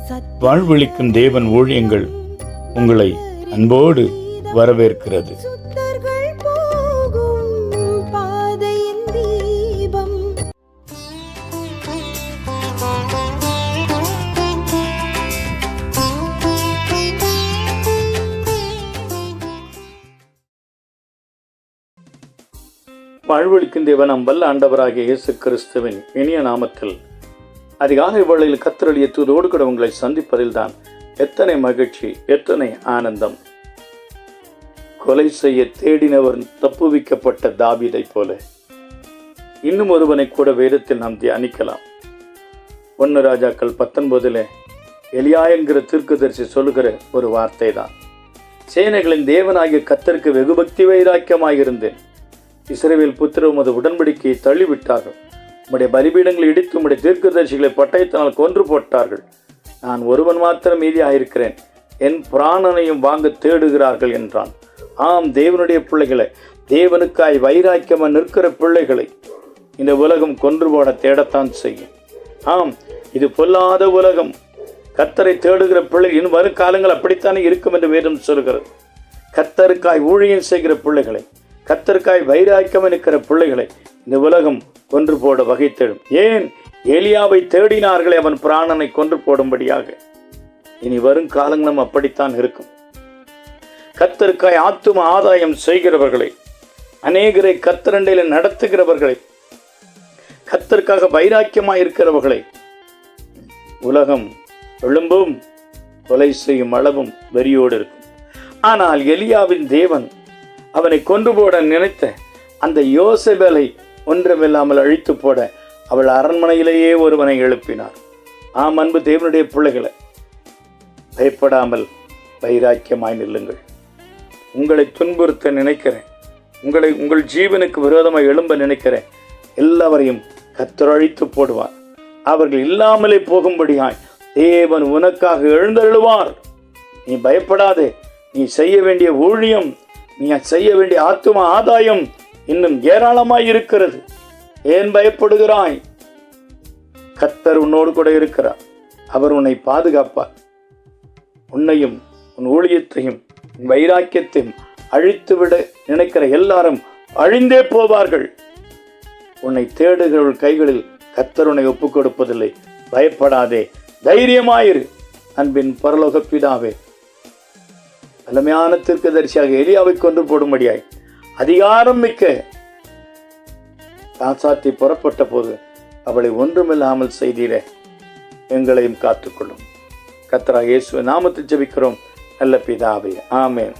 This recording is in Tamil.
வாழ்வளிக்கும் தேவன் ஊழியங்கள் உங்களை அன்போடு வரவேற்கிறது. வாழ்வளிக்கும் தேவன் நம் வல்ல ஆண்டவராகிய இயேசு கிறிஸ்துவின் இனிய நாமத்தில் அதிகாலை வேளையில் கர்த்தருடைய தூதோடு கூட உங்களை சந்திப்பதில் தான் எத்தனை மகிழ்ச்சி, எத்தனை ஆனந்தம். கொலை செய்ய தேடினவர் தப்புவிக்கப்பட்ட தாவீதை போல இன்னும் ஒருவனை கூட வேதத்தில் நாம் தியானிக்கலாம். 1 ராஜாக்கள் 19 எலியா என்கிற தீர்க்கதரிசி சொல்லுகிற ஒரு வார்த்தை தான். சேனைகளின் தேவனாகிய கர்த்தருக்கு வெகு பக்தி வைராக்கியமாயிருந்தேன். இஸ்ரவேல் புத்திரர் உமது உடன்படிக்கையை தள்ளிவிட்டார்கள். உம்முடைய பலிபீடங்களை இடித்து உம்முடைய தீர்க்கதரிசிகளை பட்டயத்தினால் கொன்று போட்டார்கள். நான் ஒருவன் மாத்திரம் மீதியாயிருக்கிறேன், என் பிராணனையும் வாங்க தேடுகிறார்கள் என்றான். ஆம், தேவனுடைய பிள்ளைகளை, தேவனுக்காய் வைராக்கியமாக நிற்கிற பிள்ளைகளை இந்த உலகம் கொன்று போட தேடத்தான் செய்யும். ஆம், இது பொல்லாத உலகம். கர்த்தரை தேடுகிற பிள்ளை இன்னும் வரும் காலங்கள் அப்படித்தானே இருக்கும் என்று வேதம் சொல்கிறது. கர்த்தருக்காய் ஊழியம் செய்கிற பிள்ளைகளை, கர்த்தருக்காய் வைராக்கியம் இருக்கிற பிள்ளைகளை இந்த உலகம் கொன்று போட வகை தேடும். ஏன்? எலியாவை தேடினார்களே அவன் பிராணனை கொன்று போடும்படியாக. இனி வரும் காலங்களும் அப்படித்தான் இருக்கும். கர்த்தருக்காய் ஆத்தும ஆதாயம் செய்கிறவர்களை, அநேகரை கர்த்தரண்டையில நடத்துகிறவர்களை, கர்த்தருக்காக வைராக்கியமாய் இருக்கிறவர்களை உலகம் எழும்பும், கொலை செய்யும் அளவும் வெறியோடு இருக்கும். ஆனால் எலியாவின் தேவன் அவனை கொன்று போட நினைத்த அந்த யோசேபேலை ஒன்றுமில்லாமல் அழித்து போட அவள் அரண்மனையிலேயே ஒருவனை எழுப்பினார். ஆம், அன்பு தேவனுடைய பிள்ளைகளை, பயப்படாமல் வைராக்கியமாய் நில்லுங்கள். உங்களை துன்புறுத்த நினைக்கிறேன், உங்கள் ஜீவனுக்கு விரோதமாக எழும்ப நினைக்கிறேன் எல்லாவரையும் கர்த்தர் அழித்து போடுவார். அவர்கள் இல்லாமலே போகும்படியாய் தேவன் உனக்காக எழுந்தருளுவார். நீ பயப்படாதே. நீ செய்ய வேண்டிய ஊழியம், நீ செய்ய வேண்டிய ஆத்தும ஆதாயம் இன்னும் ஏராளமாய் இருக்கிறது. ஏன் பயப்படுகிறாய்? கர்த்தர் உன்னோடு கூட இருக்கிறார். அவர் உன்னை பாதுகாப்பார். உன்னையும் உன் ஊழியத்தையும் உன் வைராக்கியத்தையும் அழித்துவிட நினைக்கிற எல்லாரும் அழிந்தே போவார்கள். உன்னை தேடுகிற கைகளில் கர்த்தர் உன்னை ஒப்புக் கொடுப்பதில்லை. பயப்படாதே, தைரியமாயிரு. அன்பின் பரலோக பிதாவே, வல்லமையான தீர்க்கதரிசியாக எலியாவை கொண்டு போடும்படியாய் அதிகாரம் மிக்க ராசாத்தி புறப்பட்ட போது அவளை ஒன்றுமில்லாமல் செய்தீரே, எங்களையும் காத்துக்கொள்ளும். கர்த்தராகிய இயேசுவின் நாமத்தில் ஜெபிக்கிறோம் நல்ல பிதாவே, ஆமென்.